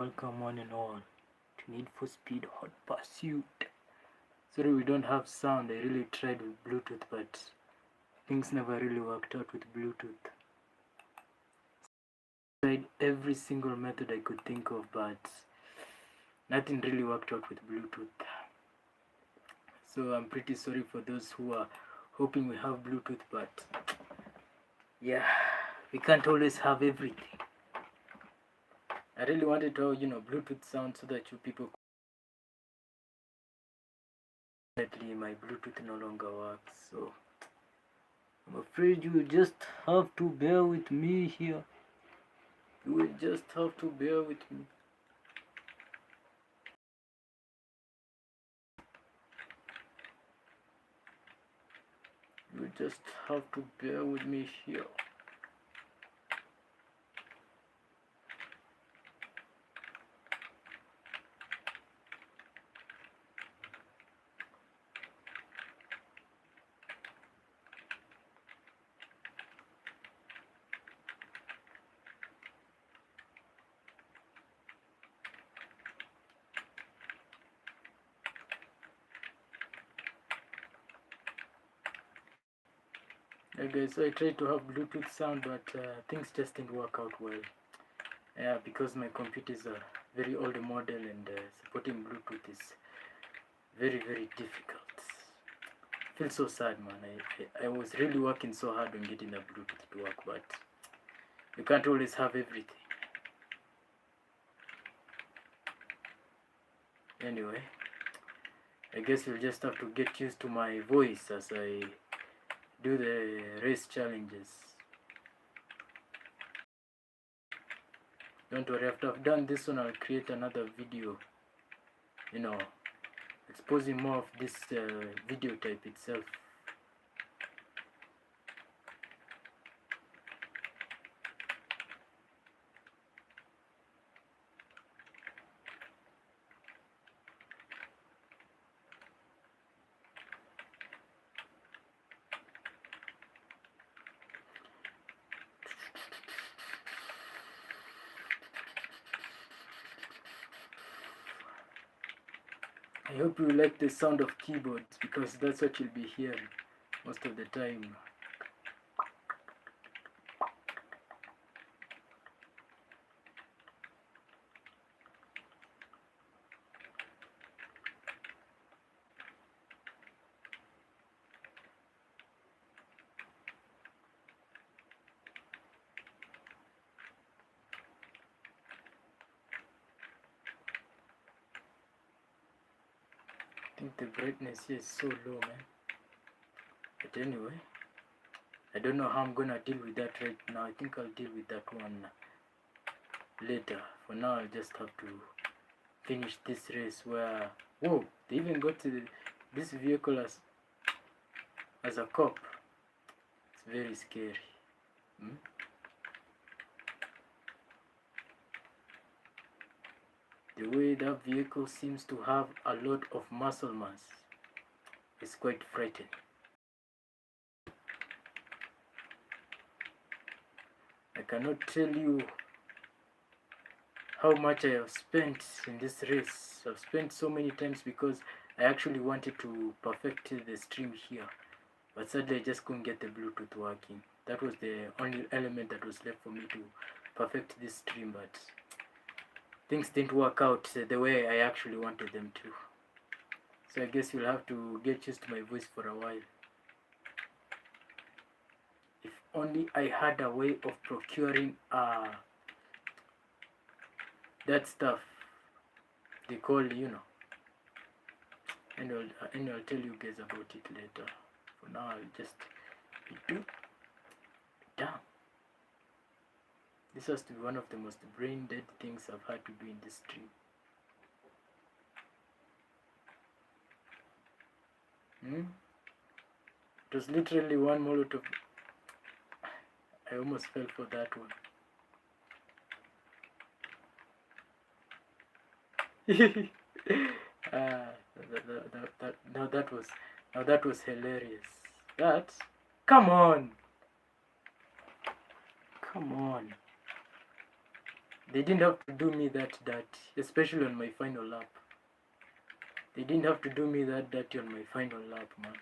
Welcome one and all to Need for Speed Hot Pursuit. Sorry we don't have sound. I really tried with Bluetooth, but things never really worked out with Bluetooth. I tried every single method I could think of, but nothing really worked out with Bluetooth. So I'm pretty sorry for those who are hoping we have Bluetooth, but yeah, we can't always have everything. I really wanted to have, Bluetooth sound so that you people could. My Bluetooth no longer works, so I'm afraid you will just have to bear with me here. You will just have to bear with me. You will just have to bear with me here. Okay, so I tried to have Bluetooth sound, but things just didn't work out well. Yeah, because my computer is a very old model and supporting Bluetooth is very, very difficult. I feel so sad, man. I was really working so hard on getting the Bluetooth to work, but you can't always have everything. Anyway, I guess you'll just have to get used to my voice as I do the race challenges. Don't worry, after I've done this one, I'll create another video, exposing more of this video type itself. I hope you like the sound of keyboards, because that's what you'll be hearing most of the time. I think the brightness here is so low, man. But anyway, I don't know how I'm gonna deal with that right now. I think I'll deal with that one later. For now, I'll just have to finish this race where, whoa, they even got to this vehicle as a cop. It's very scary. The way that vehicle seems to have a lot of muscle mass is quite frightening. I cannot tell you how much I have spent in this race. I've spent so many times because I actually wanted to perfect the stream here, but sadly I just couldn't get the Bluetooth working. That was the only element that was left for me to perfect this stream, but things didn't work out the way I actually wanted them to. So I guess you'll have to get used to my voice for a while. If only I had a way of procuring that stuff they call, and I'll tell you guys about it later. For now, I'll just be down. This has to be one of the most brain dead things I've had to do in this stream. It was literally one Molotov. I almost fell for that one. That was hilarious. Come on. They didn't have to do me that dirty, especially on my final lap. They didn't have to do me that dirty on my final lap, man.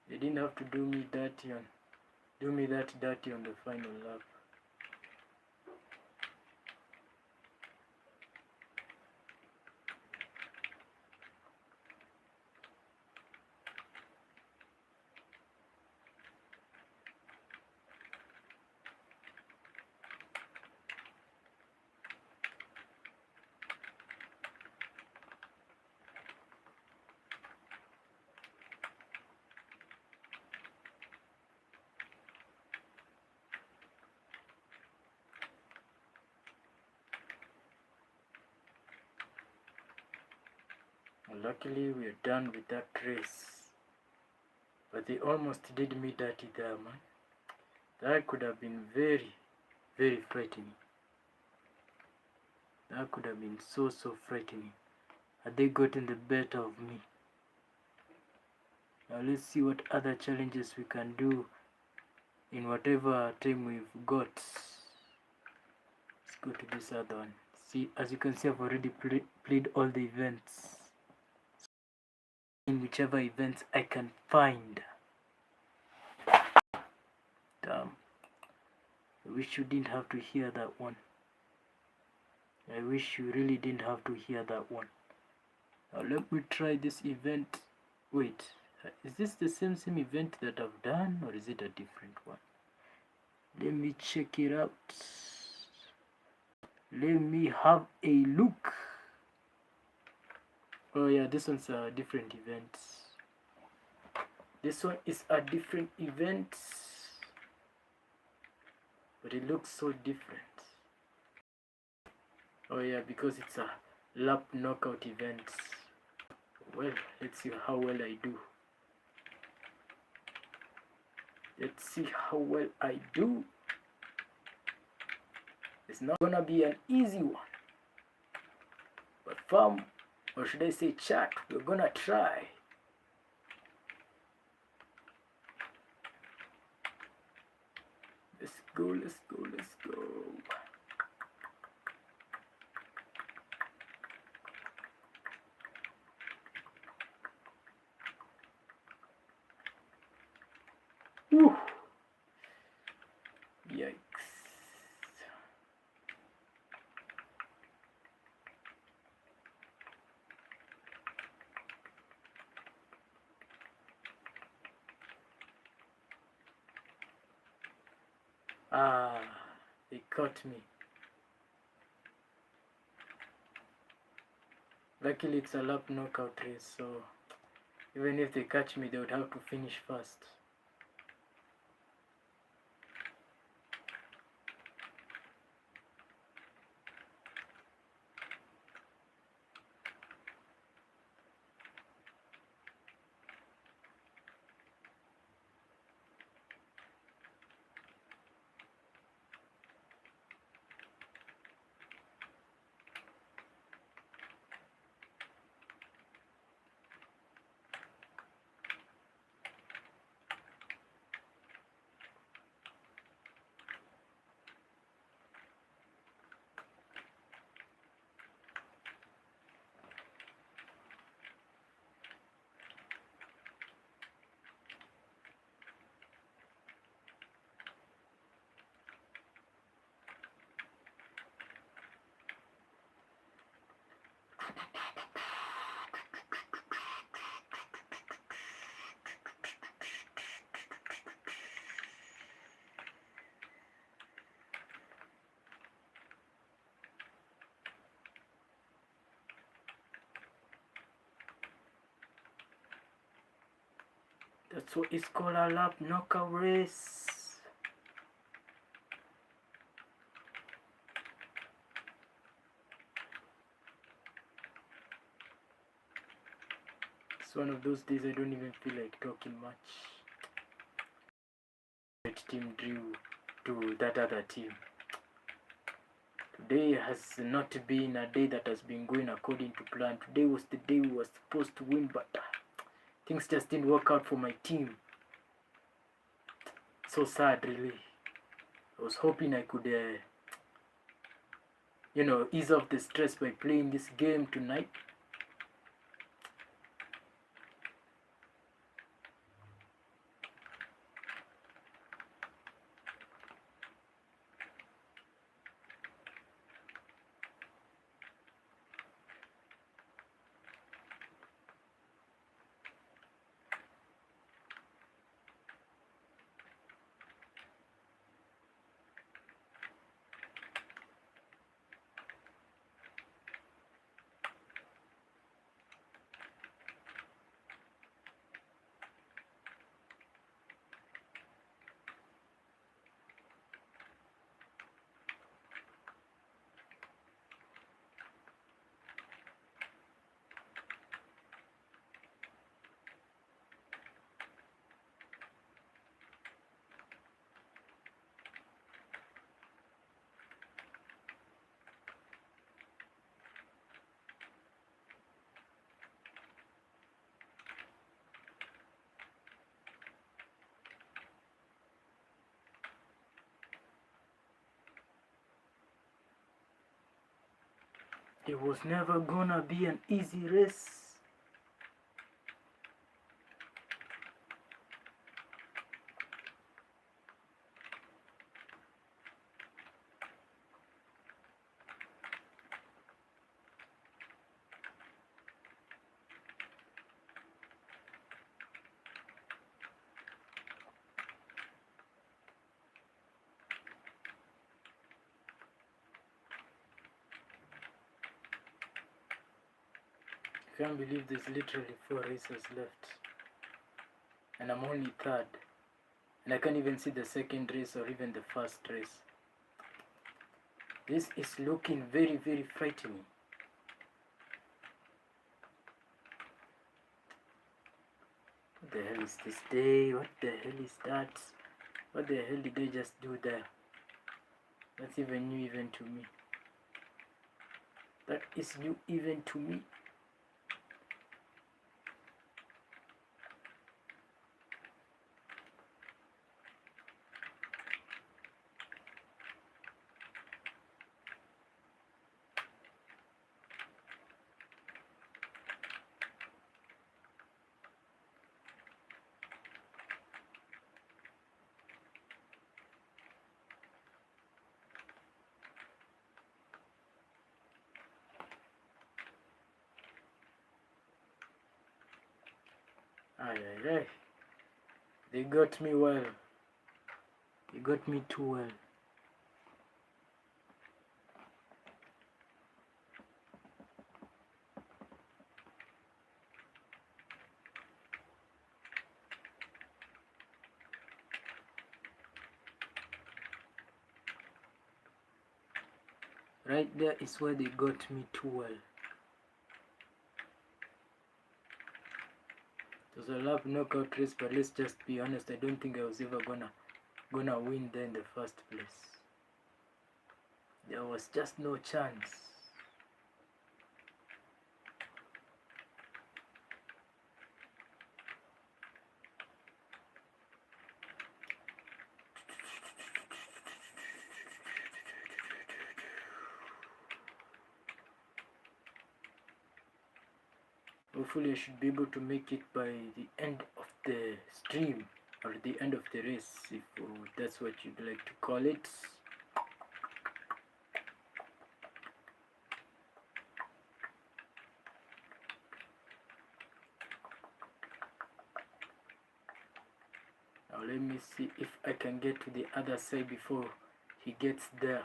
They didn't have to do me that dirty on the final lap. Luckily, we're done with that race. But they almost did me dirty there, man. That could have been very, very frightening. That could have been so frightening. Had they gotten the better of me. Now let's see what other challenges we can do in whatever time we've got. Let's go to this other one. See, as you can see, I've already played all the events. In whichever events I can find. Damn. I wish you didn't have to hear that one. I wish you really didn't have to hear that one. Now let me try this event. Wait, is this the same event that I've done, or is it a different one? Let me check it out. Let me have a look. Oh yeah, this one's a different event. This one is a different event, but it looks so different. Oh yeah, because it's a lap knockout event. Well, let's see how well I do. Let's see how well I do. It's not gonna be an easy one, but fam, or should I say chat, we're gonna try. Let's go, let's go, let's go. Whew. Yikes. Ah, they caught me. Luckily it's a lap knockout race, so even if they catch me, they would have to finish fast. That's what it's called, a lap knockout race. It's one of those days I don't even feel like talking much. That team drew to that other team. Today has not been a day that has been going according to plan. Today was the day we were supposed to win, but things just didn't work out for my team. So sad, really. I was hoping I could, ease off the stress by playing this game tonight. It was never gonna be an easy race. I can't believe there's literally 4 races left. And I'm only third. And I can't even see the second race or even the first race. This is looking very, very frightening. What the hell is this day? What the hell is that? What the hell did I just do there? That's even new even to me. That is new even to me. Ay. They got me well. They got me too well. Right there is where they got me too well. It was a lap knockout race, but let's just be honest, I don't think I was ever gonna win there in the first place. There was just no chance. Hopefully I should be able to make it by the end of the stream, or the end of the race, if that's what you'd like to call it. Now let me see if I can get to the other side before he gets there.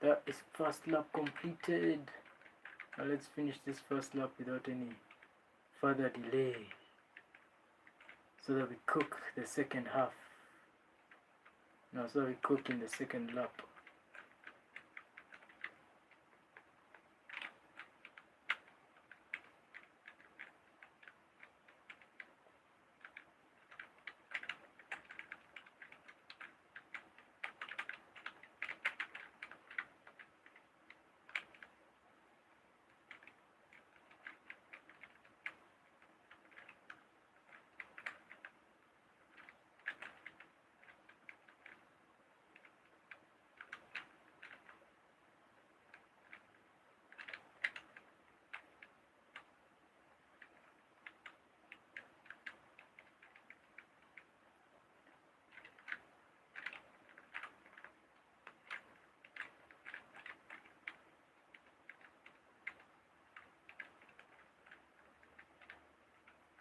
That is first lap completed. Now let's finish this first lap without any further delay, so that we cook the second half. No, so we cook in the second lap.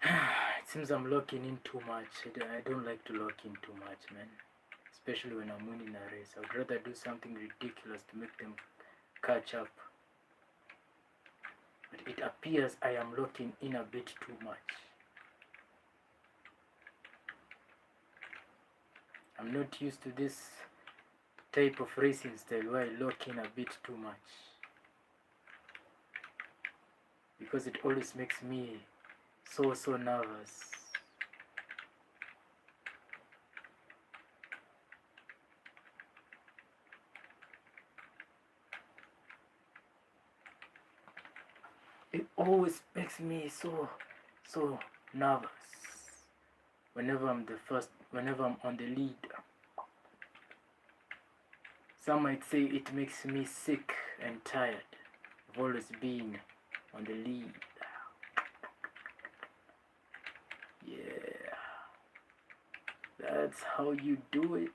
It seems I'm locking in too much. I don't like to lock in too much, man. Especially when I'm winning a race. I'd rather do something ridiculous to make them catch up. But it appears I am locking in a bit too much. I'm not used to this type of racing style where I lock in a bit too much. Because it always makes me so nervous. It always makes me so nervous whenever I'm on the lead. Some might say it makes me sick and tired of always being on the lead. Yeah, that's how you do it.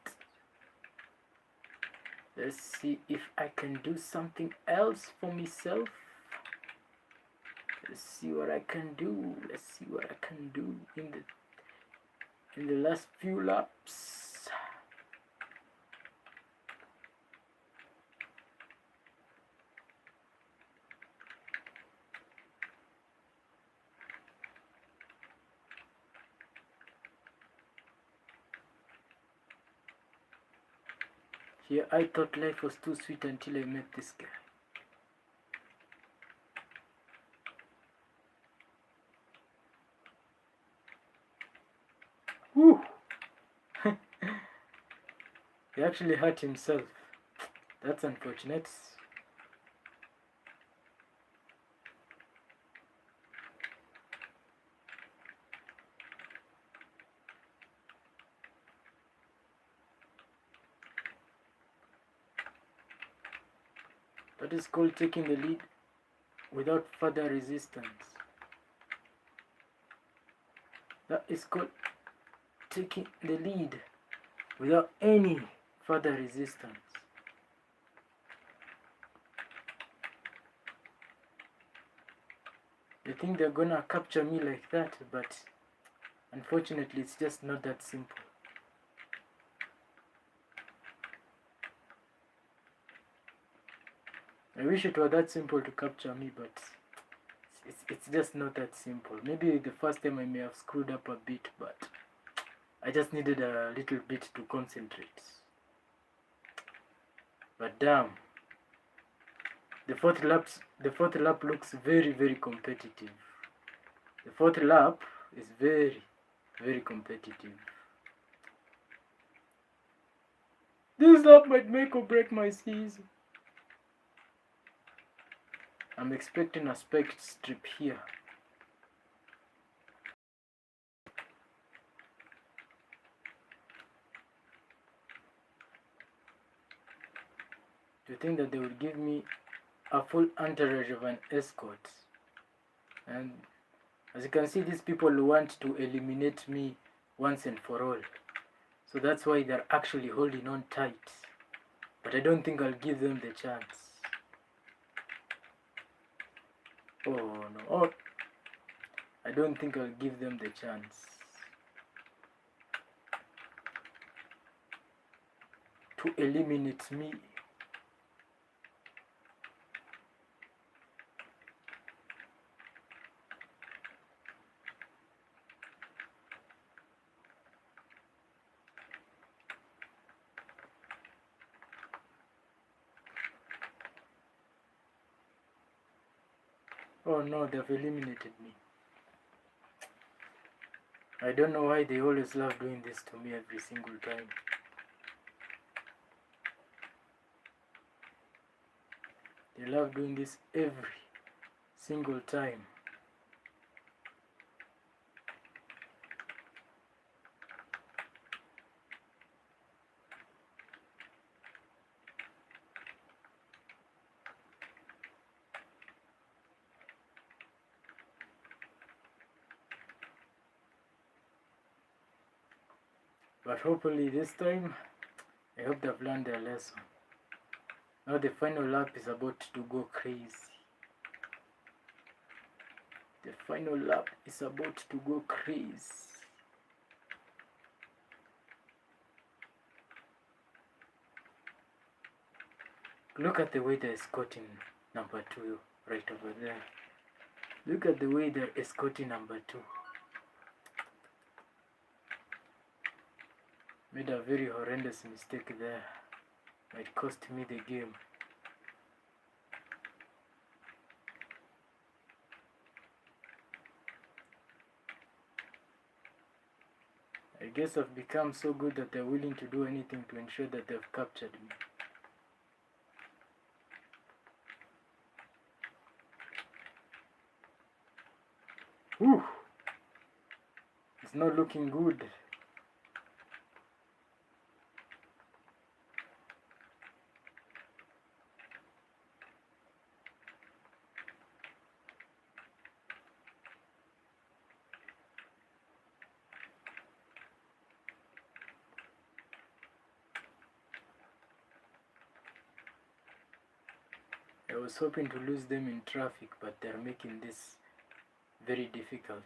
Let's see if I can do something else for myself. Let's see what I can do. Let's see what I can do in the last few laps. Here I thought life was too sweet until I met this guy. Woo! He actually hurt himself. That's unfortunate. That is called taking the lead without further resistance. That is called taking the lead without any further resistance. They think they're gonna capture me like that, but unfortunately it's just not that simple. I wish it were that simple to capture me, but it's just not that simple. Maybe the first time I may have screwed up a bit, but I just needed a little bit to concentrate. But damn, the fourth lap looks very competitive. The fourth lap is very competitive. This lap might make or break my season. I'm expecting a spiked strip here. Do you think that they would give me a full entourage of an escort? And as you can see, these people want to eliminate me once and for all. So that's why they're actually holding on tight. But I don't think I'll give them the chance. Oh no, oh, I don't think I'll give them the chance to eliminate me. Oh no, they've eliminated me. I don't know why they always love doing this to me every single time. They love doing this every single time. But hopefully this time, I hope they've learned their lesson. Now the final lap is about to go crazy. The final lap is about to go crazy. Look at the way they're escorting number 2 right over there. Look at the way they're escorting number 2. Made a very horrendous mistake there. Might cost me the game. I guess I've become so good that they're willing to do anything to ensure that they've captured me. Whew! It's not looking good. I was hoping to lose them in traffic, but they're making this very difficult.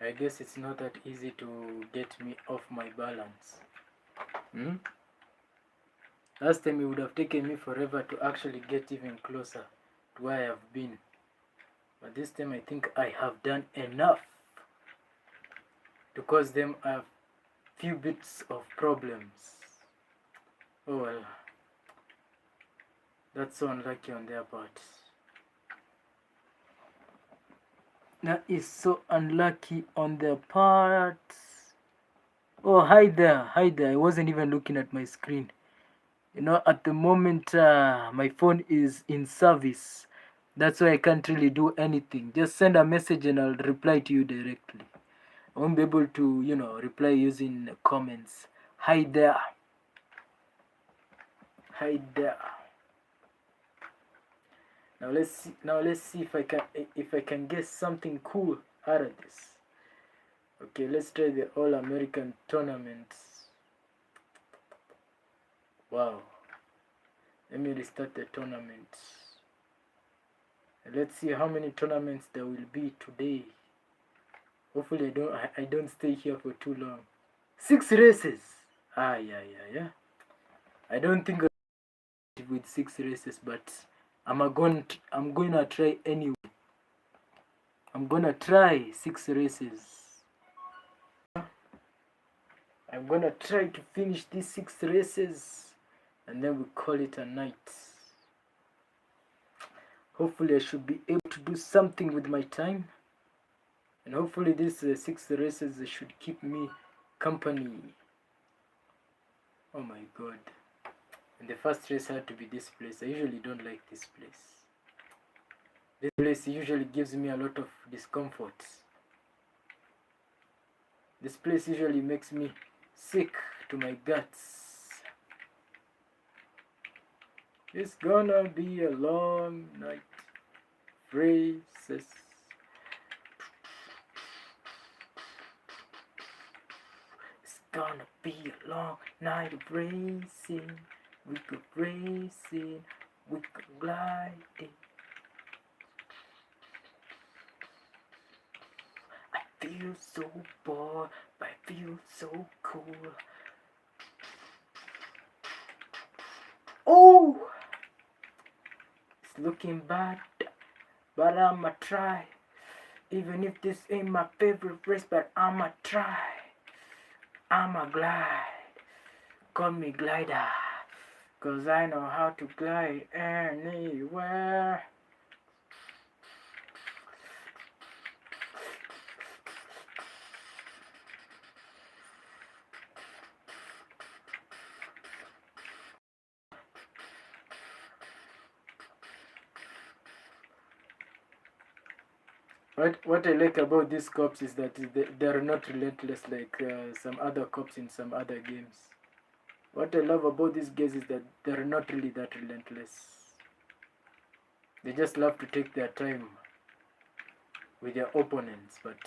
I guess it's not that easy to get me off my balance. Last time it would have taken me forever to actually get even closer to where I have been. But this time I think I have done enough to cause them a few bits of problems. Oh well. That's so unlucky on their part. That is so unlucky on their part. Oh, hi there. Hi there. I wasn't even looking at my screen. You know, at the moment, my phone is in service. That's why I can't really do anything. Just send a message and I'll reply to you directly. I won't be able to, reply using comments. Hi there. Hi there. Now let's see if I can get something cool out of this. Okay, let's try the All-American tournament. Wow. Let me restart the tournament. Let's see how many tournaments there will be today. Hopefully I don't stay here for too long. 6 races. Yeah. I don't think I'll with 6 races, but I'm gonna try anyway. I'm gonna try 6 races. I'm gonna try to finish these 6 races and then we call it a night. Hopefully I should be able to do something with my time, and hopefully these 6 races should keep me company. Oh my god. And the first race had to be this place. I usually don't like this place. This place usually gives me a lot of discomfort. This place usually makes me sick to my guts. It's gonna be a long night. Races. It's gonna be a long night of racing. We go racing. We go gliding. I feel so bored, but I feel so cool. Oh! looking bad, but I'ma try. Even if this ain't my favorite race, but I'ma try. I'ma glide. Call me glider, 'cause I know how to glide anywhere. What I like about these cops is that they're not relentless like some other cops in some other games. What I love about these guys is that they're not really that relentless. They just love to take their time with their opponents, but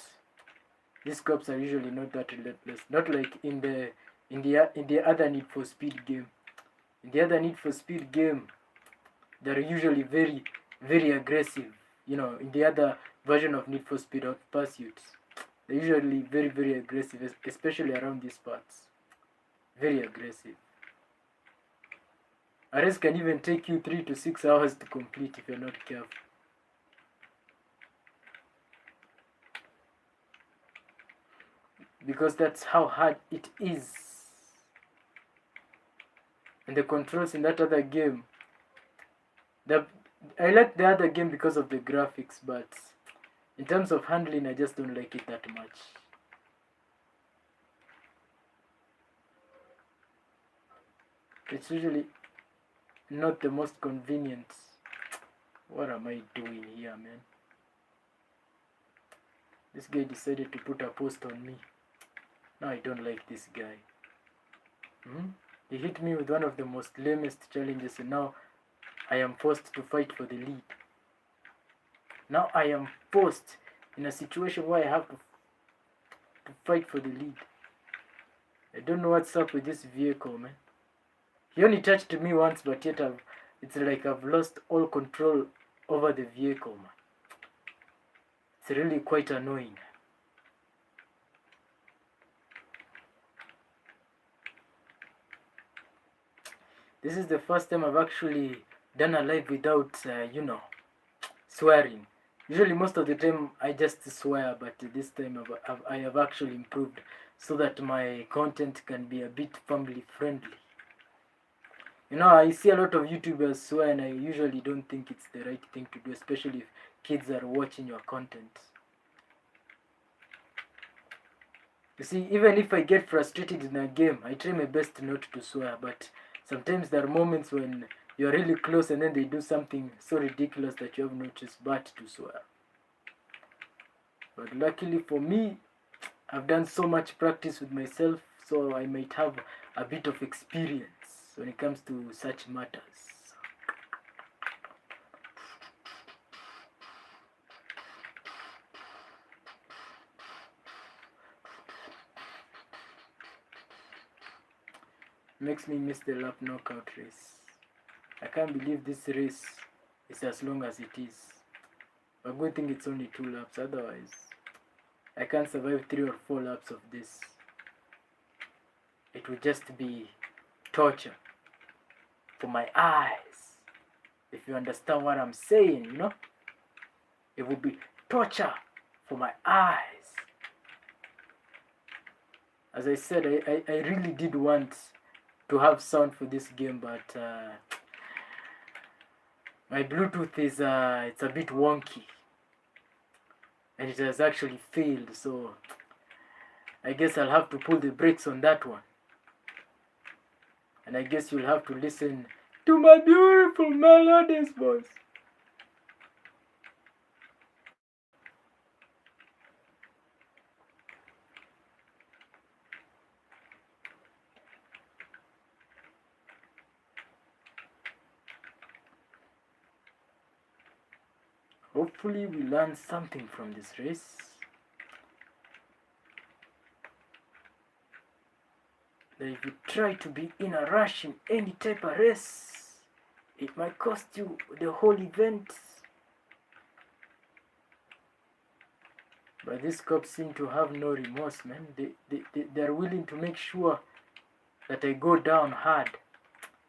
these cops are usually not that relentless. Not like in the other Need for Speed game. In the other Need for Speed game, they're usually very, very aggressive. You know, in the other version of Need for Speed Hot Pursuit, they're usually very, very aggressive, especially around these parts. Very aggressive. A race can even take you 3 to 6 hours to complete if you're not careful. Because that's how hard it is. And the controls in that other game, I like the other game because of the graphics, but in terms of handling, I just don't like it that much. It's usually not the most convenient. What am I doing here, man? This guy decided to put a post on me. Now I don't like this guy. He hit me with one of the most lamest challenges, and now I am forced to fight for the lead. Now I am forced in a situation where I have to fight for the lead. I don't know what's up with this vehicle, man. He only touched me once, but yet it's like I've lost all control over the vehicle, man. It's really quite annoying. This is the first time I've actually done a live without, swearing. Usually most of the time I just swear, but this time I have actually improved so that my content can be a bit family friendly. You know, I see a lot of YouTubers swear, and I usually don't think it's the right thing to do, especially if kids are watching your content. You see, even if I get frustrated in a game, I try my best not to swear, but sometimes there are moments when you're really close and then they do something so ridiculous that you have no choice but to swear. But luckily for me, I've done so much practice with myself, so I might have a bit of experience when it comes to such matters. Makes me miss the lap knockout race. I can't believe this race is as long as it is. A good thing it's only 2 laps, otherwise I can't survive 3 or 4 laps of this. It would just be torture for my eyes. If you understand what I'm saying, you know? It would be torture for my eyes. As I said, I really did want to have sound for this game, but my Bluetooth is it's a bit wonky, and it has actually failed, so I guess I'll have to pull the brakes on that one. And I guess you'll have to listen to my beautiful melodious voice. Hopefully we learn something from this race. That if you try to be in a rush in any type of race, it might cost you the whole event. But these cops seem to have no remorse, man. They're willing to make sure that I go down hard.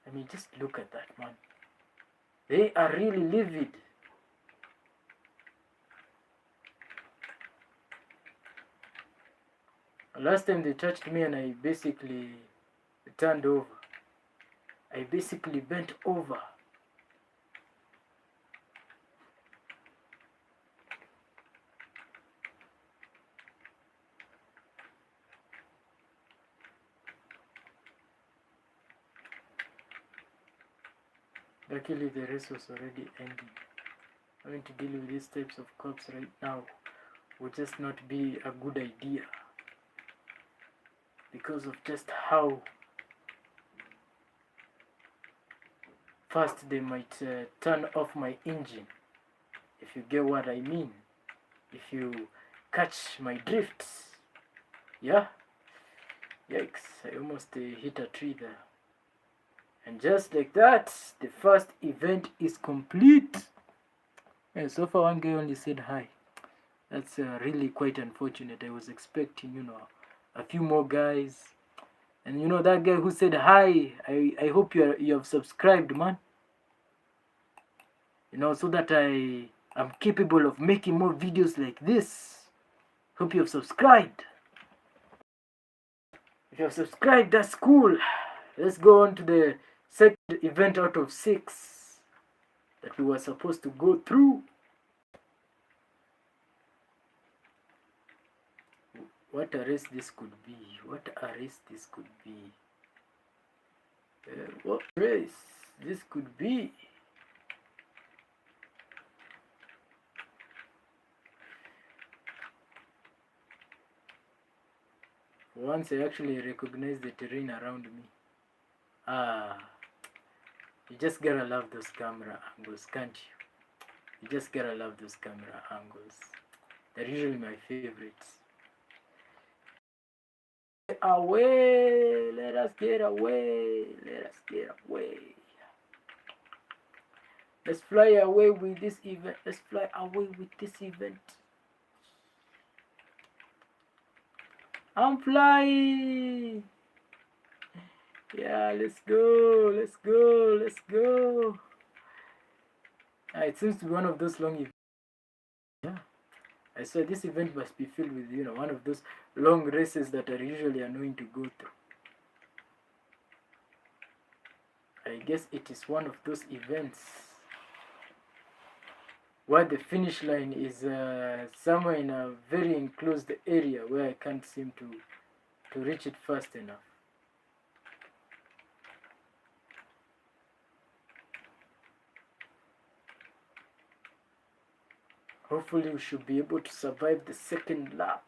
I mean, just look at that, man. They are really livid. Last time they touched me and I basically turned over. I basically bent over. Luckily the race was already ending. Having to deal with these types of cops right now would just not be a good idea, because of just how fast they might turn off my engine, if you get what I mean, if you catch my drifts. Yeah, yikes, I almost hit a tree there. And just like that, the first event is complete. And so far one guy only said hi. That's really quite unfortunate. I was expecting, a few more guys. And that guy who said hi, I hope you have subscribed, man. So that I am capable of making more videos like this. Hope you have subscribed. If you have subscribed, that's cool. Let's go on to the second event out of 6 that we were supposed to go through. What a race this could be. What a race this could be. What race this could be. Once I actually recognize the terrain around me. You just gotta love those camera angles, can't you? You just gotta love those camera angles. They're usually my favorites. Away! Let us get away! Let us get away! Let's fly away with this event. Let's fly away with this event. I'm flying! Yeah, let's go! Let's go! Let's go! It seems to be one of those long events. Yeah. I swear this event must be filled with, one of those long races that are usually annoying to go through. I guess it is one of those events where the finish line is somewhere in a very enclosed area where I can't seem to reach it fast enough. Hopefully we should be able to survive the second lap.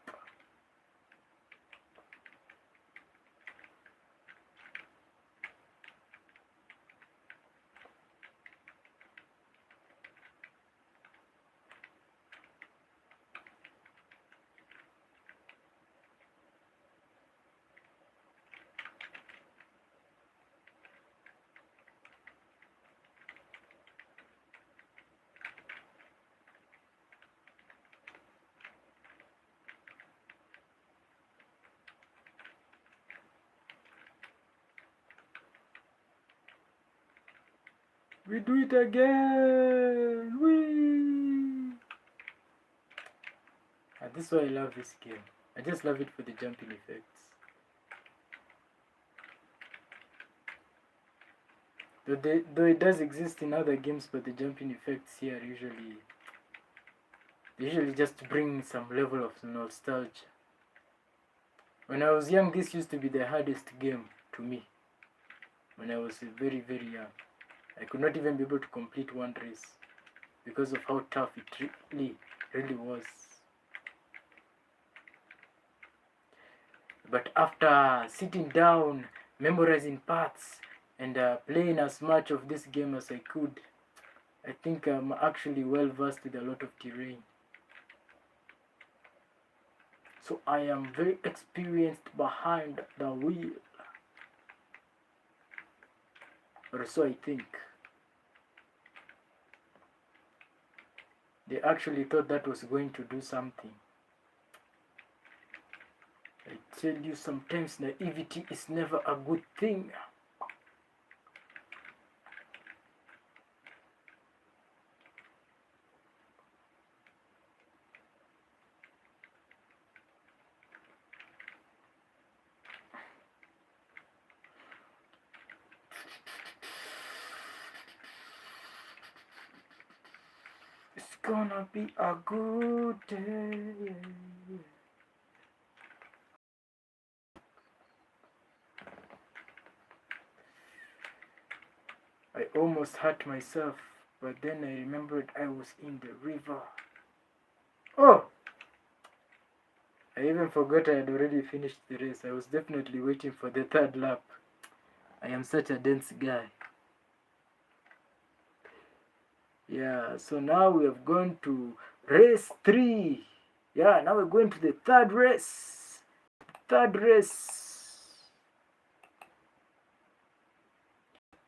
We do it again! Whee! This is why I love this game. I just love it for the jumping effects. Though it does exist in other games, but the jumping effects here usually just bring some level of nostalgia. When I was young, this used to be the hardest game to me. When I was very, very young. I could not even be able to complete one race because of how tough it really was. But after sitting down, memorizing parts, and playing as much of this game as I could, I think I'm actually well versed with a lot of terrain. So I am very experienced behind the wheel. Or so I think. They actually thought that was going to do something. I tell you, sometimes naivety is never a good thing. gonna be a good day. I almost hurt myself, but then I remembered I was in the river. Oh! I even forgot I had already finished the race. I was definitely waiting for the third lap. I am such a dense guy. Yeah, so now we have gone to race 3. Yeah, now we're going to the third race.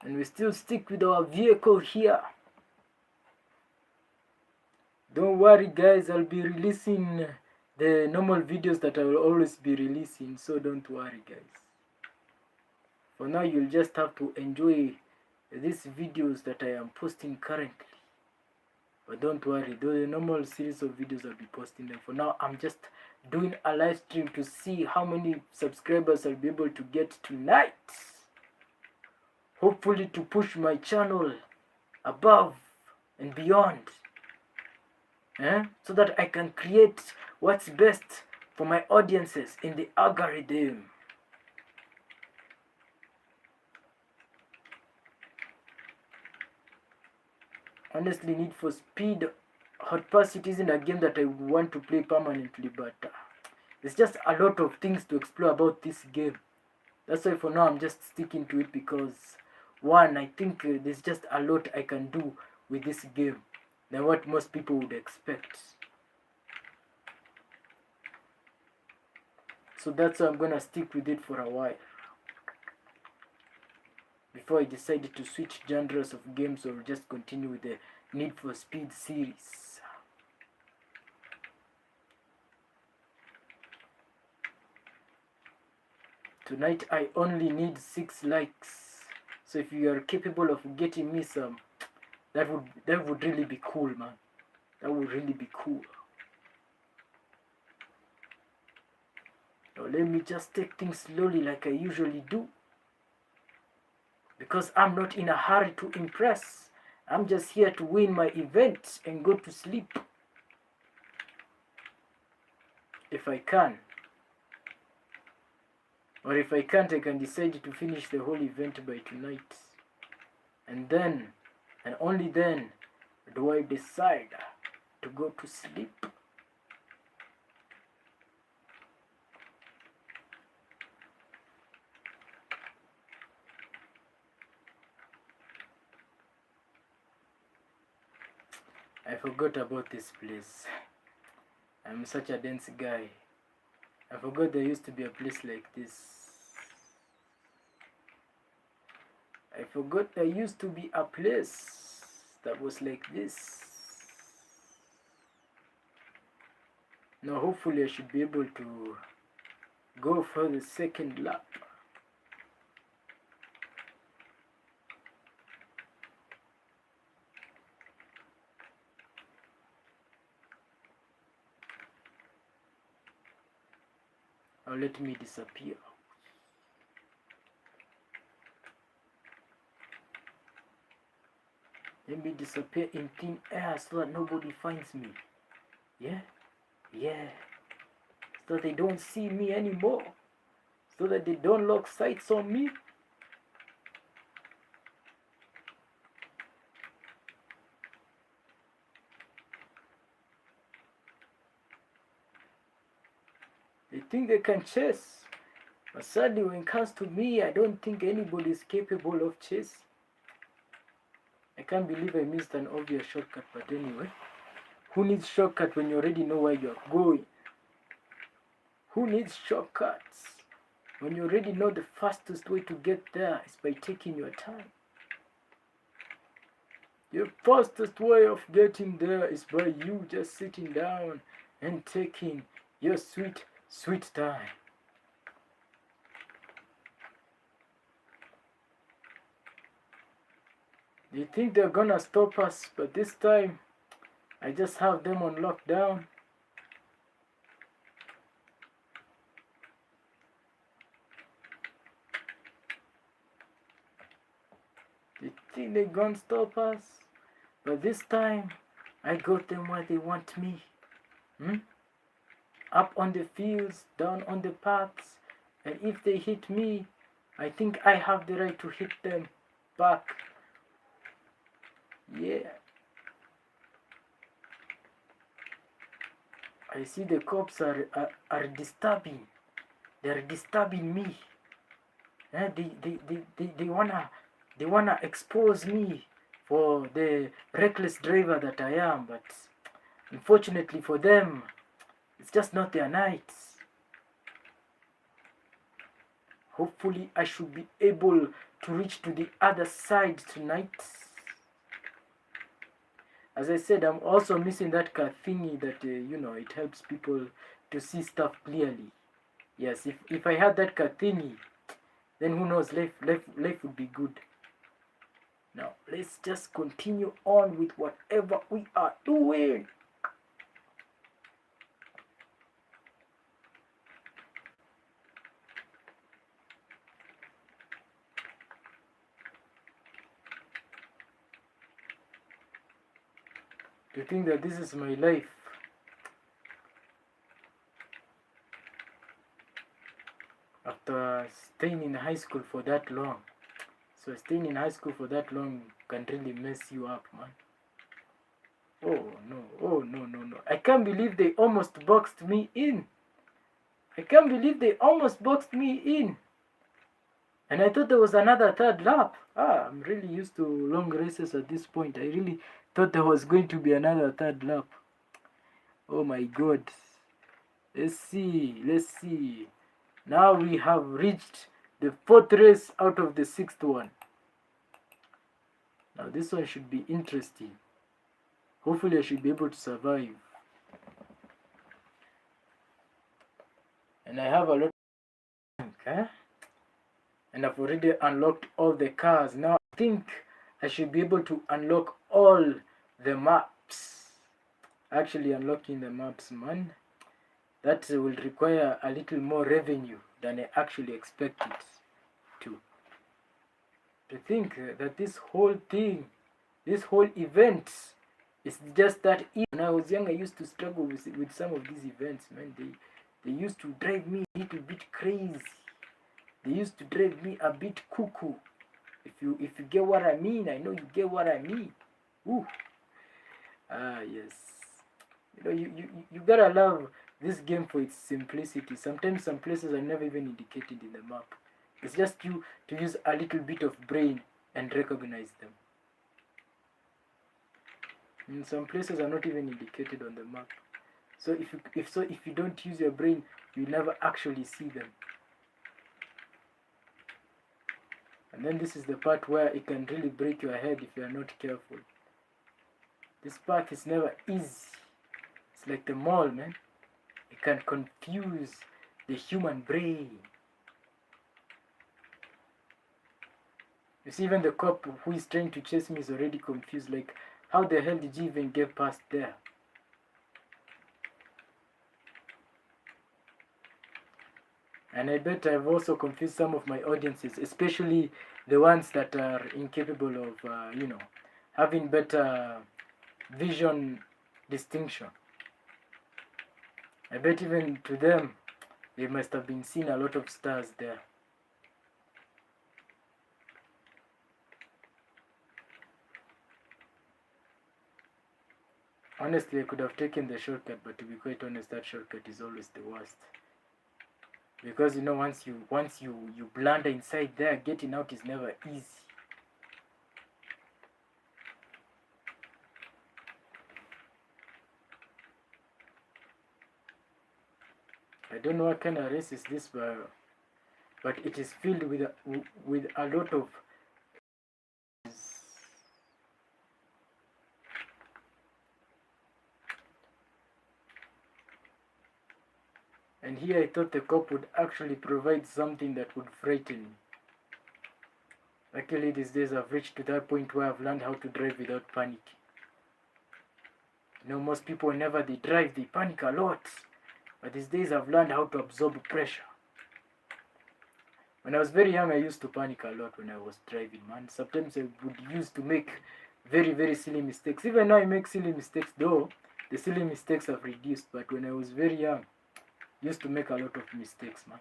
And we still stick with our vehicle here. Don't worry guys, I'll be releasing the normal videos that I will always be releasing, so don't worry guys. For now you'll just have to enjoy these videos that I am posting currently. But don't worry, the normal series of videos I'll be posting them. For now I'm just doing a live stream to see how many subscribers I'll be able to get tonight. Hopefully to push my channel above and beyond. So that I can create what's best for my audiences in the algorithm. Honestly, Need for Speed Hot Pursuit isn't a game that I want to play permanently, but there's just a lot of things to explore about this game. That's why for now I'm just sticking to it, because one, I think there's just a lot I can do with this game than what most people would expect. So that's why I'm gonna stick with it for a while before I decide to switch genres of games or just continue with the Need for Speed series. Tonight I only need 6 likes. So if you are capable of getting me some, that would really be cool, man. That would really be cool. Now let me just take things slowly like I usually do. Because I'm not in a hurry to impress. I'm just here to win my event and go to sleep. If I can. Or if I can't, I can decide to finish the whole event by tonight. And then, and only then, do I decide to go to sleep. I forgot about this place. I'm such a dense guy. I forgot there used to be a place like this. I forgot there used to be a place that was like this. Now hopefully I should be able to go for the second lap. Now let me disappear. Let me disappear in thin air so that nobody finds me. Yeah? Yeah. So they don't see me anymore. So that they don't lock sights on me. They think they can chase. But sadly when it comes to me, I don't think anybody is capable of chase. I can't believe I missed an obvious shortcut, but anyway. Who needs shortcut when you already know where you're going? Who needs shortcuts when you already know the fastest way to get there is by taking your time? The fastest way of getting there is by you just sitting down and taking your sweet, sweet time. They think they're gonna stop us, but this time I just have them on lockdown. They think they're gonna stop us, but this time I got them where they want me. Up on the fields, down on the paths, and if they hit me, I think I have the right to hit them back. Yeah. I see the cops are disturbing. They're disturbing me. They wanna expose me for the reckless driver that I am, but unfortunately for them, it's just not their night. Hopefully I should be able to reach to the other side tonight. As I said, I'm also missing that car thingy that, it helps people to see stuff clearly. Yes, if I had that car thingy, then who knows, life would be good. Now, let's just continue on with whatever we are doing. To think that this is my life. After staying in high school for that long. So staying in high school for that long can really mess you up, man. Oh no. I can't believe they almost boxed me in. And I thought there was another third lap. I'm really used to long races at this point. I really thought there was going to be another third lap. Oh my god. Let's see. Now we have reached the 4th race out of the 6th one. Now this one should be interesting. Hopefully I should be able to survive. And I have a lot of tank, and I've already unlocked all the cars. Now I think I should be able to unlock all the maps. Actually unlocking the maps, man, that will require a little more revenue than I actually expected to. To think that this whole event is just that easy. When I was young, I used to struggle with some of these events, man. They used to drive me a little bit crazy. They used to drive me a bit cuckoo. If you get what I mean, I know you get what I mean. Ooh. Yes. You gotta love this game for its simplicity. Sometimes some places are never even indicated in the map. It's just you to use a little bit of brain and recognize them. And some places are not even indicated on the map. So if you don't use your brain, you never actually see them. And then this is the part where it can really break your head if you are not careful. This path is never easy. It's like the mall, man. It can confuse the human brain. You see, even the cop who is trying to chase me is already confused. Like, how the hell did you even get past there? And I bet I've also confused some of my audiences, especially the ones that are incapable of, having better vision distinction. I bet even to them, they must have been seeing a lot of stars there. Honestly, I could have taken the shortcut, but to be quite honest, that shortcut is always the worst. Because once you blunder inside there, getting out is never easy. I don't know what kind of race is this, but it is filled with a lot of. And here I thought the cop would actually provide something that would frighten me. Luckily these days I've reached to that point where I've learned how to drive without panicking. Most people, whenever they drive, they panic a lot. But these days I've learned how to absorb pressure. When I was very young, I used to panic a lot when I was driving, man. Sometimes I would use to make very, very silly mistakes. Even now I make silly mistakes, though the silly mistakes have reduced, but when I was very young, I used to make a lot of mistakes, man.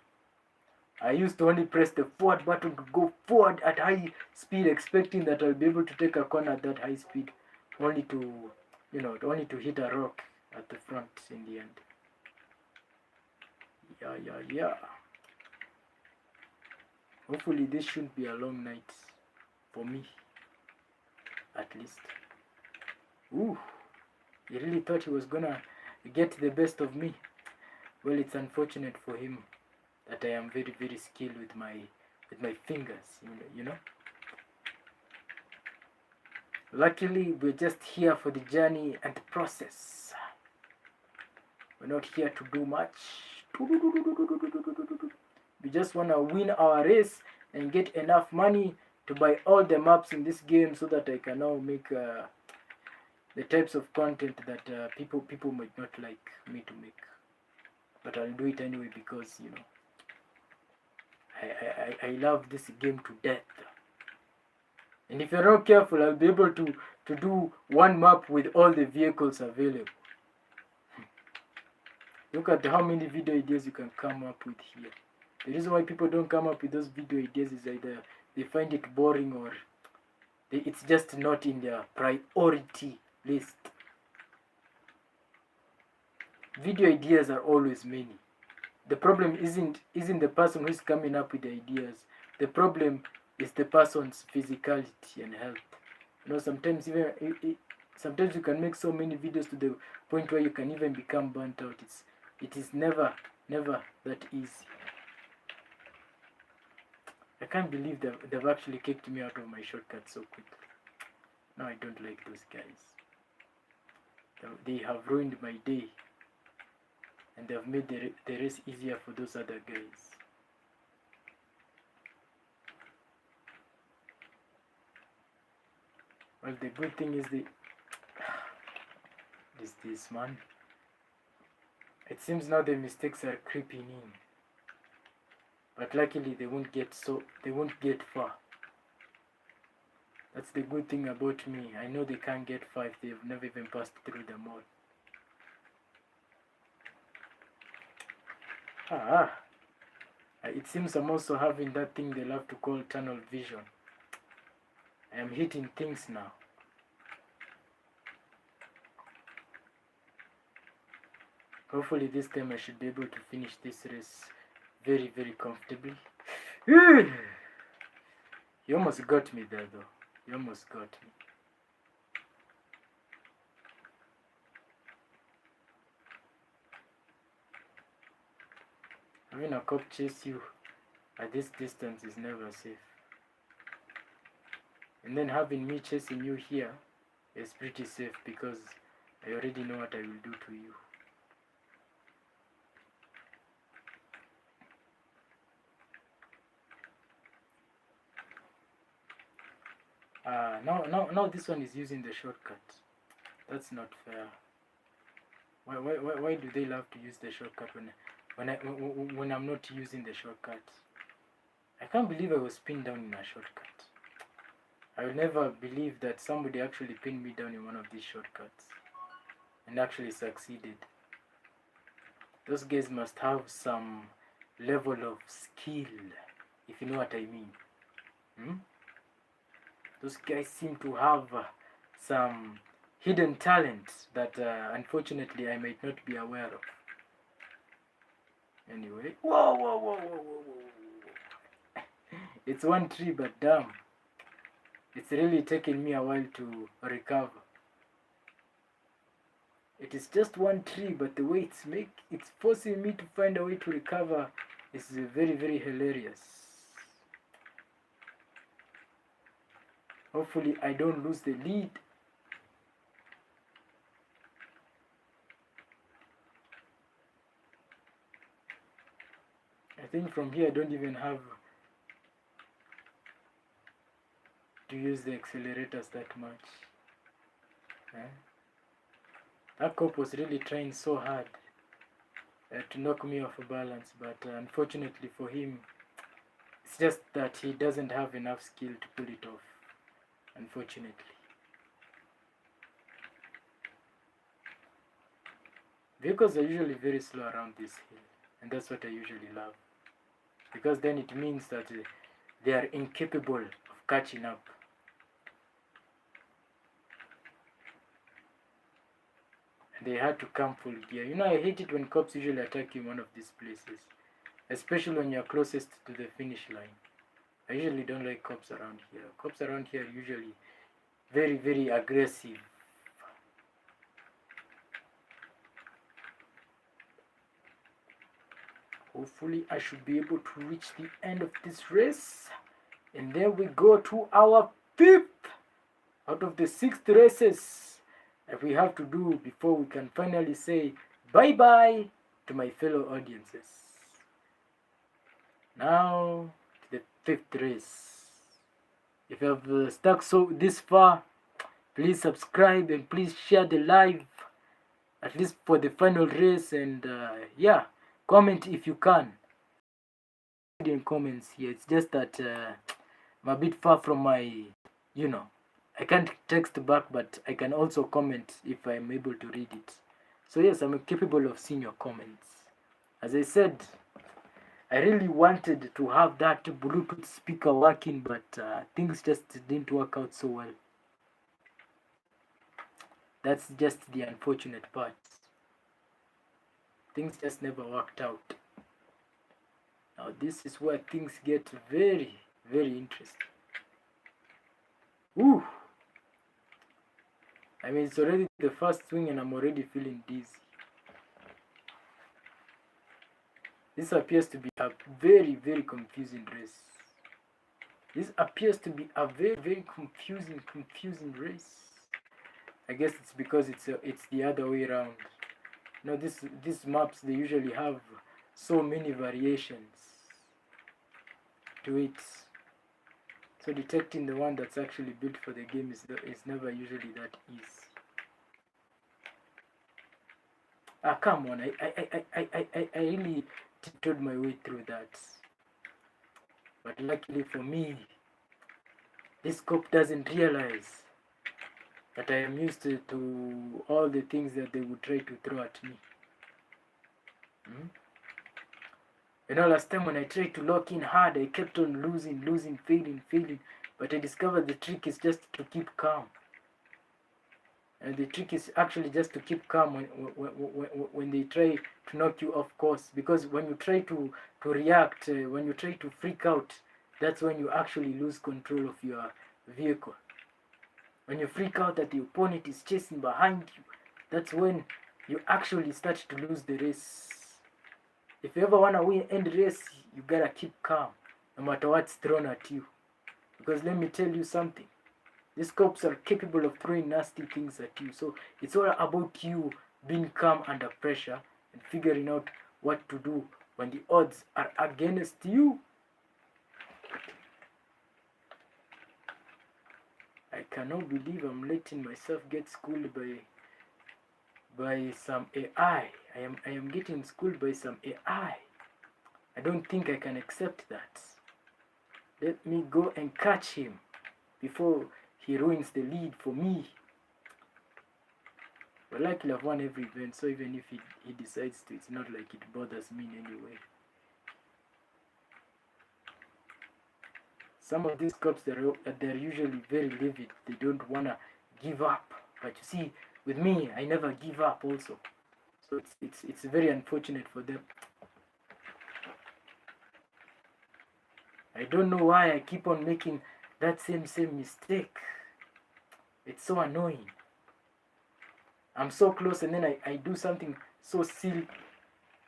I used to only press the forward button to go forward at high speed, expecting that I'll be able to take a corner at that high speed, only to, only to hit a rock at the front in the end. Yeah. Hopefully this shouldn't be a long night for me, at least. Ooh, he really thought he was gonna get the best of me. Well, it's unfortunate for him that I am very, very skilled with my fingers, you know. Luckily, we're just here for the journey and the process. We're not here to do much. We just want to win our race and get enough money to buy all the maps in this game so that I can now make the types of content that people might not like me to make. But I'll do it anyway because, I love this game to death. And if you're not careful, I'll be able to do one map with all the vehicles available. Look at how many video ideas you can come up with here. The reason why people don't come up with those video ideas is either they find it boring or it's just not in their priority list. Video ideas are always many. The problem isn't the person who's coming up with the ideas. The problem is the person's physicality and health. Sometimes sometimes you can make so many videos to the point where you can even become burnt out. It is never that easy. I can't believe they've actually kicked me out of my shortcut so quickly. No, I don't like those guys. They have ruined my day. And they've made the race easier for those other guys. Well, the good thing is this man. It seems now the mistakes are creeping in. But luckily they won't get far. That's the good thing about me. I know they can't get far if they've never even passed through the mall. It seems I'm also having that thing they love to call tunnel vision. I am hitting things now. Hopefully this time I should be able to finish this race very, very comfortably. You almost got me there though. You almost got me. Having a cop chase you at this distance is never safe. And then having me chasing you here is pretty safe because I already know what I will do to you. Now this one is using the shortcut. That's not fair. Why do they love to use the shortcut when I'm not using the shortcut? I can't believe I was pinned down in a shortcut. I will never believe that somebody actually pinned me down in one of these shortcuts and actually succeeded. Those guys must have some level of skill, if you know what I mean. Those guys seem to have some hidden talents that unfortunately I might not be aware of. Anyway, whoa. It's one tree, but damn, it's really taken me a while to recover. It is just one tree, but the way it's forcing me to find a way to recover is very, very hilarious. Hopefully I don't lose the lead. I think from here I don't even have to use the accelerators that much. That cop was really trying so hard to knock me off balance, but unfortunately for him, it's just that he doesn't have enough skill to pull it off, unfortunately. Vehicles are usually very slow around this hill, and that's what I usually love, because then it means that they are incapable of catching up. And they had to come full gear. You know, I hate it when cops usually attack you in one of these places, especially when you're closest to the finish line. I usually don't like cops around here. Cops around here are usually very, very aggressive. Hopefully I should be able to reach the end of this race. And then we go to our 5th out of the 6 races that we have to do before we can finally say bye-bye to my fellow audiences. Now to the 5th race. If you have stuck this far, please subscribe and please share the live, at least for the final race, and yeah, comment if you can. In comments here, it's just that I'm a bit far from my, I can't text back, but I can also comment if I'm able to read it. So yes, I'm capable of seeing your comments. As I said, I really wanted to have that Bluetooth speaker working, but things just didn't work out so well. That's just the unfortunate part. Things just never worked out. Now this is where things get very, very interesting. Ooh! I mean, it's already the first swing and I'm already feeling dizzy. This appears to be a very, very confusing race. This appears to be a very, very confusing race. I guess it's because it's the other way around. You know, these maps, they usually have so many variations to it. So detecting the one that's actually built for the game is never usually that easy. Ah, come on! I really tiptoed my way through that. But luckily for me, this cop doesn't realize that I am used to all the things that they would try to throw at me. You know, last time when I tried to lock in hard, I kept on losing, failing. But I discovered the trick is just to keep calm. And the trick is actually just to keep calm when they try to knock you off course. Because when you try to react, when you try to freak out, that's when you actually lose control of your vehicle. When you freak out that the opponent is chasing behind you, that's when you actually start to lose the race. If you ever want to win end race, you gotta keep calm, no matter what's thrown at you. Because let me tell you something. These cops are capable of throwing nasty things at you. So it's all about you being calm under pressure and figuring out what to do when the odds are against you. I cannot believe I'm letting myself get schooled by some AI. I am getting schooled by some AI. I don't think I can accept that. Let me go and catch him before he ruins the lead for me. But luckily I've won every event, so even if he decides to, it's not like it bothers me in any way. Some of these cops, they're usually very livid. They don't want to give up. But you see, with me, I never give up also. So it's very unfortunate for them. I don't know why I keep on making that same mistake. It's so annoying. I'm so close and then I do something so silly.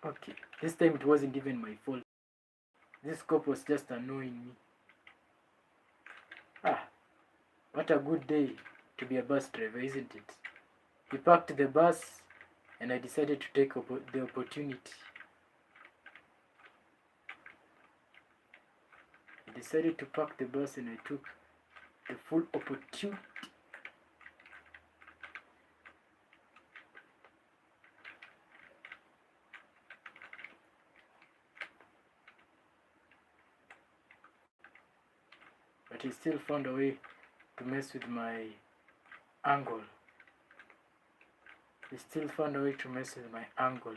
Okay, this time it wasn't even my fault. This cop was just annoying me. Ah, what a good day to be a bus driver, isn't it? He parked the bus and I decided to take the opportunity. I decided to park the bus and I took the full opportunity. But he still found a way to mess with my angle. He still found a way to mess with my angle.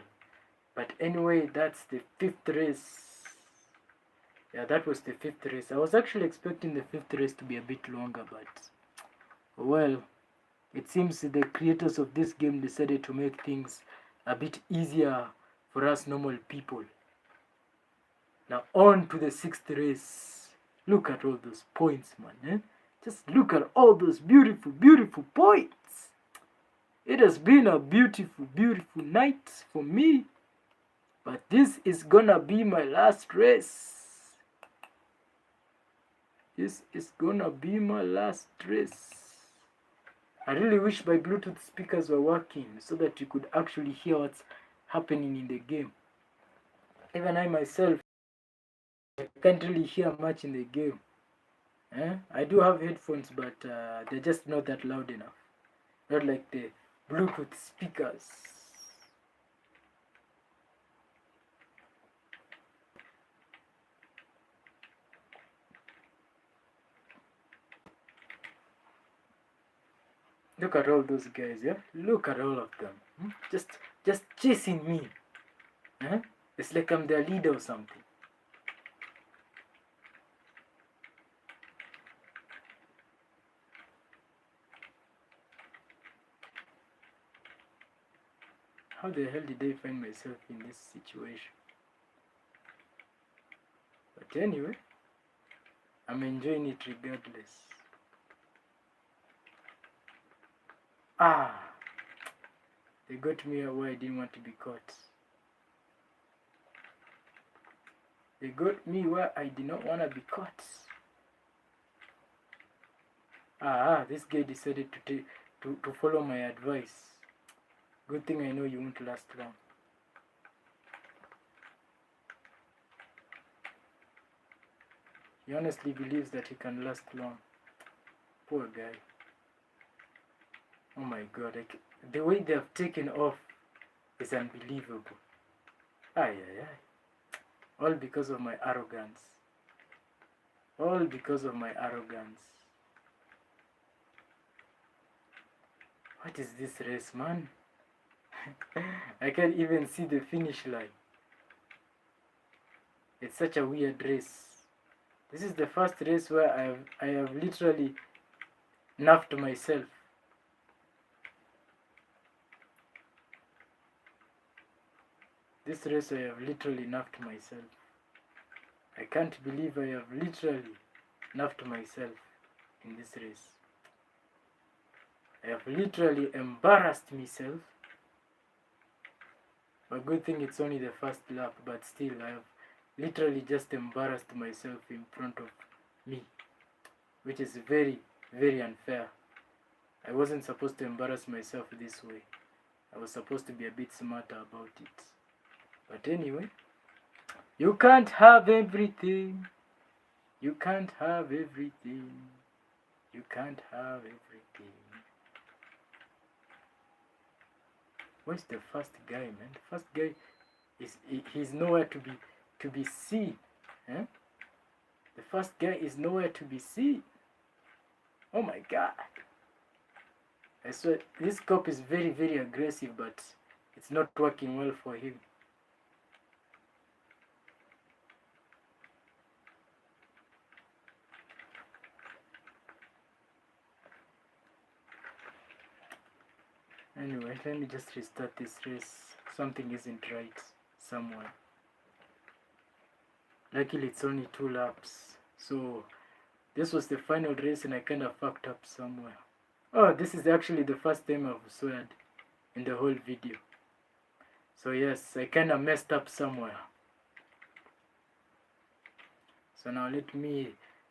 But anyway, that's the 5th race. Yeah, that was the 5th race. I was actually expecting the 5th race to be a bit longer, but well, it seems the creators of this game decided to make things a bit easier for us normal people. Now on to the 6th race. Look at all those points, man. Eh? Just look at all those beautiful, beautiful points. It has been a beautiful, beautiful night for me. But this is gonna be my last race. This is gonna be my last race. I really wish my Bluetooth speakers were working so that you could actually hear what's happening in the game. Even I myself, I can't really hear much in the game. I do have headphones, but they're just not that loud enough. Not like the Bluetooth speakers. Look at all those guys, yeah? Look at all of them. Just chasing me. It's like I'm their leader or something. How the hell did I find myself in this situation? But anyway, I'm enjoying it regardless. They got me where I didn't want to be caught. They got me where I did not want to be caught. This guy decided to follow my advice. Good thing I know you won't last long. He honestly believes that he can last long. Poor guy. Oh my god, the way they have taken off is unbelievable. All because of my arrogance. All because of my arrogance. What is this race, man? I can't even see the finish line. It's such a weird race. This is the first race where I have literally nerfed myself. This race I have literally nerfed myself. I can't believe I have literally nerfed myself in this race. I have literally embarrassed myself. But good thing it's only the first lap, but still I have literally just embarrassed myself in front of me, which is very, very unfair. I wasn't supposed to embarrass myself this way. I was supposed to be a bit smarter about it. But anyway, you can't have everything. You can't have everything. You can't have everything. Where's the first guy, man? The first guy he's nowhere to be seen. The first guy is nowhere to be seen. Oh my god. I swear this cop is very, very aggressive, but it's not working well for him. Anyway, let me just restart this race. Something isn't right somewhere. Luckily it's only 2 laps. So this was the final race and I kind of fucked up somewhere. Oh, this is actually the first time I've sweared in the whole video. So yes, I kind of messed up somewhere. So now let me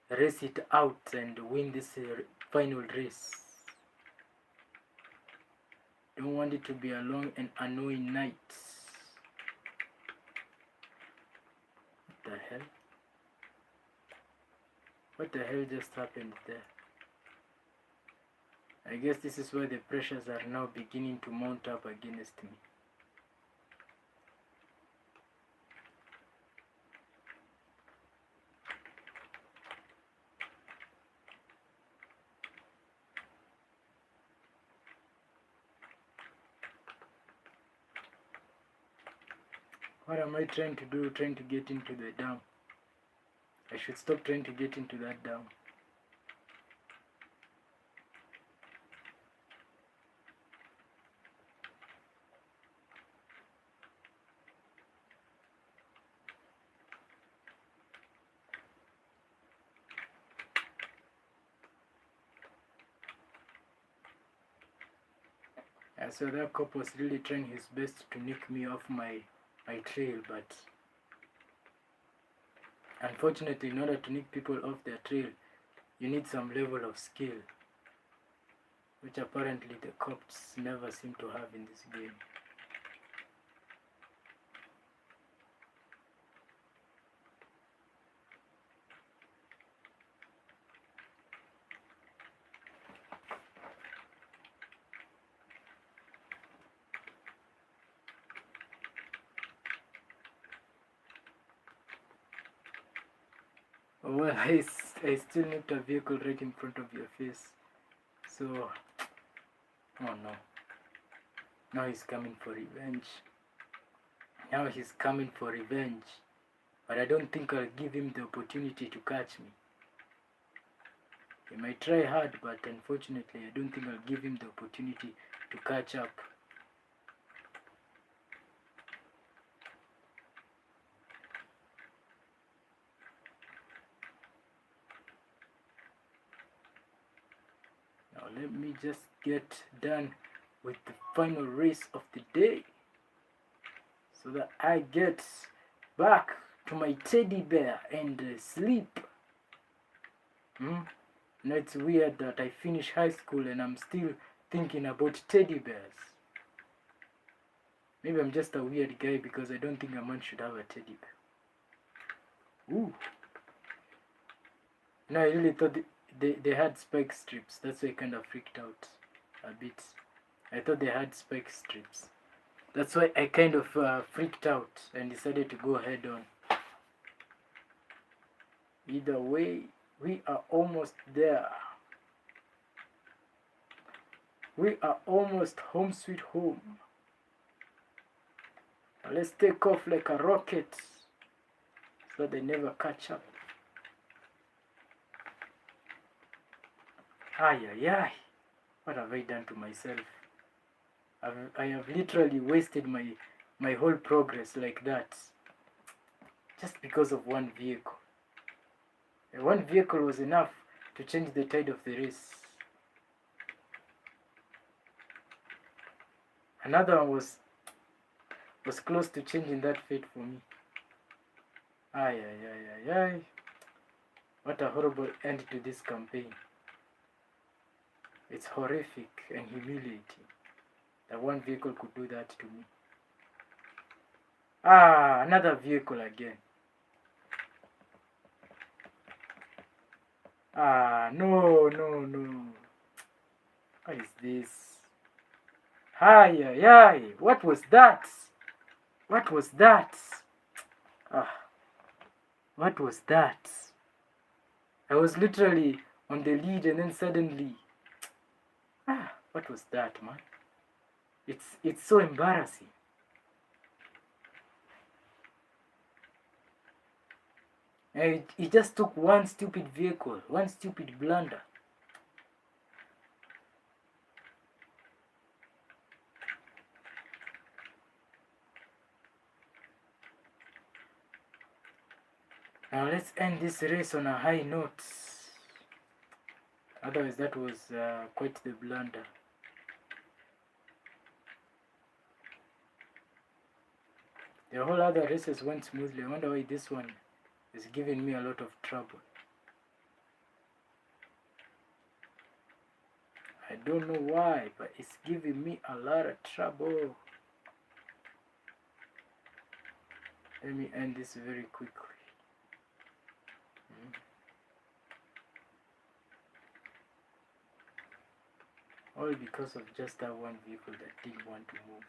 race it out and win this final race. Don't want it to be a long and annoying night. What the hell? What the hell just happened there? I guess this is where the pressures are now beginning to mount up against me. What am I trying to do? Trying to get into the dam. I should stop trying to get into that dam. So that cop was really trying his best to nick me off my trail, but unfortunately, in order to nick people off their trail, you need some level of skill, which apparently the cops never seem to have in this game. Well, I still nicked a vehicle right in front of your face. So, oh no. Now he's coming for revenge. Now he's coming for revenge. But I don't think I'll give him the opportunity to catch me. He might try hard, but unfortunately I don't think I'll give him the opportunity to catch up. Now let me just get done with the final race of the day, so that I get back to my teddy bear and sleep. Now it's weird that I finish high school and I'm still thinking about teddy bears. Maybe I'm just a weird guy because I don't think a man should have a teddy bear. Ooh. No, I really thought they had spike strips. That's why I kind of freaked out a bit. I thought they had spike strips. That's why I kind of freaked out and decided to go head on. Either way, we are almost there. We are almost home sweet home. Now let's take off like a rocket so that they never catch up. Ay, ay, ay. What have I done to myself? I have literally wasted my whole progress like that. Just because of one vehicle. And one vehicle was enough to change the tide of the race. Another one was close to changing that fate for me. Ay, ay, ay, ay, ay. What a horrible end to this campaign. It's horrific and humiliating that one vehicle could do that to me. Ah, another vehicle again. Ah, no, no, no. What is this? Ay, ay, ay. What was that? What was that? Ah, what was that? I was literally on the lead and then suddenly... Ah, what was that, man? It's so embarrassing. And it just took one stupid vehicle, one stupid blunder. Now let's end this race on a high note. Otherwise that was quite the blunder. The whole other races went smoothly. I wonder why this one is giving me a lot of trouble. I don't know why, but it's giving me a lot of trouble. Let me end this very quickly. All because of just that one vehicle that didn't want to move.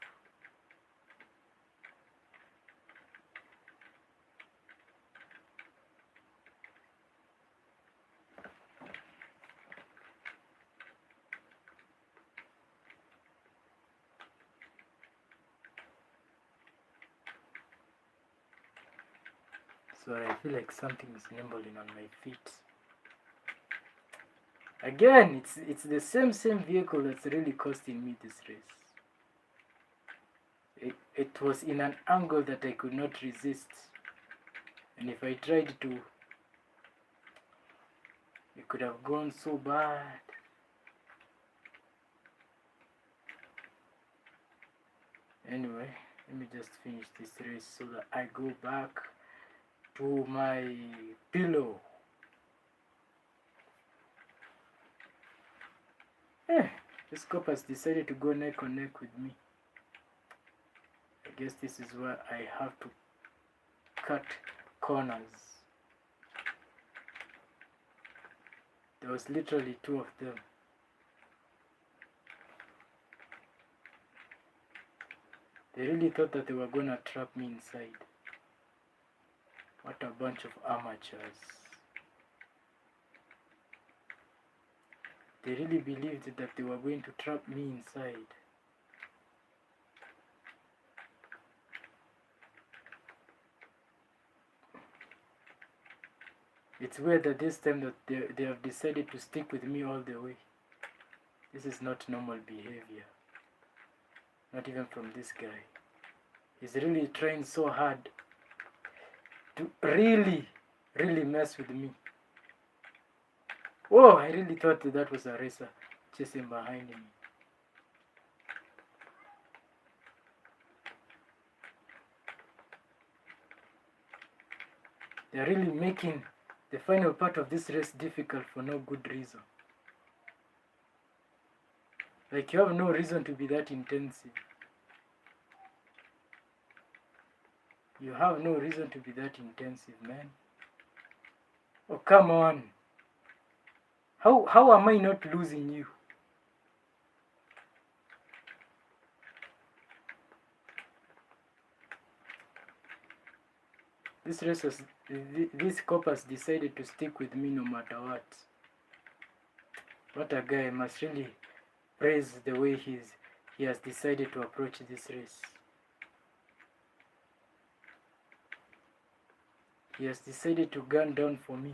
Sorry, I feel like something is nibbling on my feet. Again, it's the same vehicle that's really costing me this race. It was in an angle that I could not resist, and if I tried to, it could have gone so bad. Anyway, let me just finish this race so that I go back to my pillow. This cop has decided to go neck on neck with me. I guess this is where I have to cut corners. There was literally 2 of them. They really thought that they were gonna trap me inside. What a bunch of amateurs. They really believed that they were going to trap me inside. It's weird that this time that they have decided to stick with me all the way. This is not normal behavior. Not even from this guy. He's really trying so hard to really mess with me. Oh, I really thought that was a racer chasing behind me. They're really making the final part of this race difficult for no good reason. Like, you have no reason to be that intensive. You have no reason to be that intensive, man. Oh, come on. How am I not losing you? This cop has decided to stick with me no matter what. What a guy. I must really praise the way he has decided to approach this race. He has decided to gun down for me.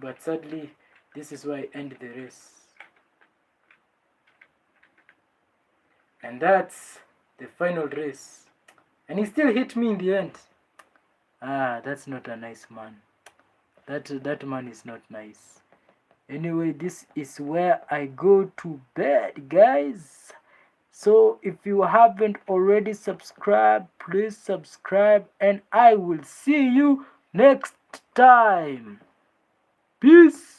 But sadly, this is where I end the race. And that's the final race. And he still hit me in the end. That's not a nice man. That man is not nice. Anyway, this is where I go to bed, guys. So if you haven't already subscribed, please subscribe, and I will see you next time. Peace.